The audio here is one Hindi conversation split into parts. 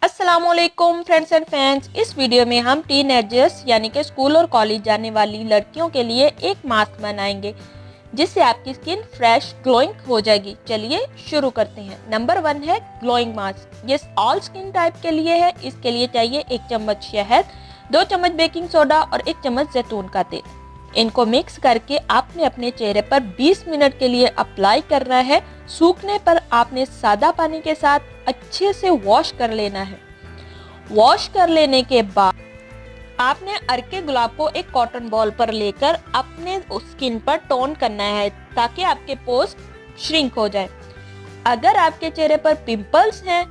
अस्सलामुअलैकुम फ्रेंड्स एंड फैंस। इस वीडियो में हम टीनेजर्स यानी कि स्कूल और कॉलेज जाने वाली लड़कियों के लिए एक मास्क बनाएंगे जिससे आपकी स्किन फ्रेश ग्लोइंग हो जाएगी। चलिए शुरू करते हैं। नंबर 1 है ग्लोइंग मास्क। ये ऑल स्किन टाइप के लिए है। इसके लिए चाहिए 1 चम्मच शहद, 2 चम्मच बेकिंग सोडा और 1 चम्मच जैतून का तेल। इनको मिक्स करके आपने अपने चेहरे पर 20 मिनट के लिए अप्लाई करना है। सूखने पर आपने सादा पानी के साथ अच्छे से वॉश कर लेना है। वॉश कर लेने के बाद आपने अर्के गुलाब को एक कॉटन बॉल पर लेकर अपने स्किन पर टोन करना है ताकि आपके पोर्स श्रिंक हो जाए। अगर आपके चेहरे पर पिंपल्स हैं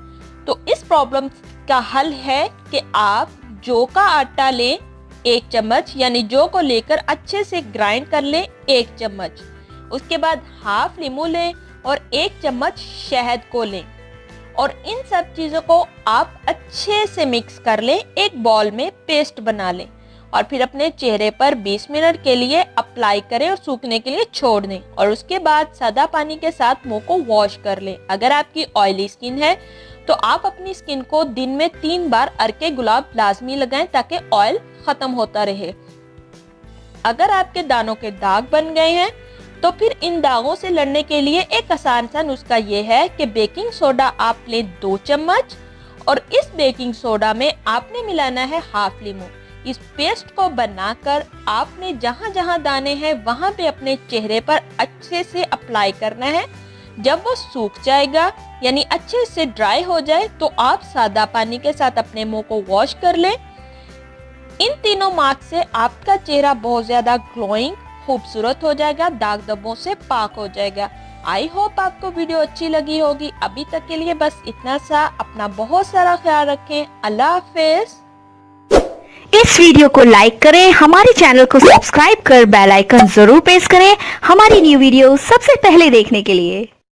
तो इस प्रॉब्लम का हल है कि आप जौ का आटा लें 1 चम्मच, यानी जौ को लेकर अच्छे से ग्राइंड कर लें 1 चम्मच। उसके बाद हाफ नींबू लें और 1 चम्मच शहद को लें और इन सब चीज़ों को आप अच्छे से मिक्स कर लें, एक बॉल में पेस्ट बना लें और फिर अपने चेहरे पर 20 मिनट के लिए अप्लाई करें और सूखने के लिए छोड़ दें और उसके बाद सादा पानी के साथ मुंह को वॉश कर लें। अगर आपकी ऑयली स्किन है तो आप अपनी स्किन को दिन में 3 बार अर्के गुलाब लाजमी लगाएं ताकि ऑयल खत्म होता रहे। अगर आपके दानों के दाग बन गए हैं तो फिर इन दागों से लड़ने के लिए एक आसान सा नुस्खा ये है कि बेकिंग सोडा आप लें 2 चम्मच और इस बेकिंग सोडा में आपने मिलाना है हाफ नींबू। इस पेस्ट को बनाकर आपने जहां जहां दाने हैं वहां पे अपने चेहरे पर अच्छे से अप्लाई करना है। जब वो सूख जाएगा यानी अच्छे से ड्राई हो जाए तो आप सादा पानी के साथ अपने मुंह को वॉश कर लें। इन तीनों मास्क से आपका चेहरा बहुत ज्यादा ग्लोइंग खूबसूरत हो जाएगा, दाग धब्बों से पाक हो जाएगा। आई होप आपको वीडियो अच्छी लगी होगी। अभी तक के लिए बस इतना सा। अपना बहुत सारा ख्याल रखें। अल्लाह हाफिज। इस वीडियो को लाइक करें, हमारे चैनल को सब्सक्राइब कर बेल आइकन जरूर प्रेस करें हमारी न्यू वीडियो सबसे पहले देखने के लिए।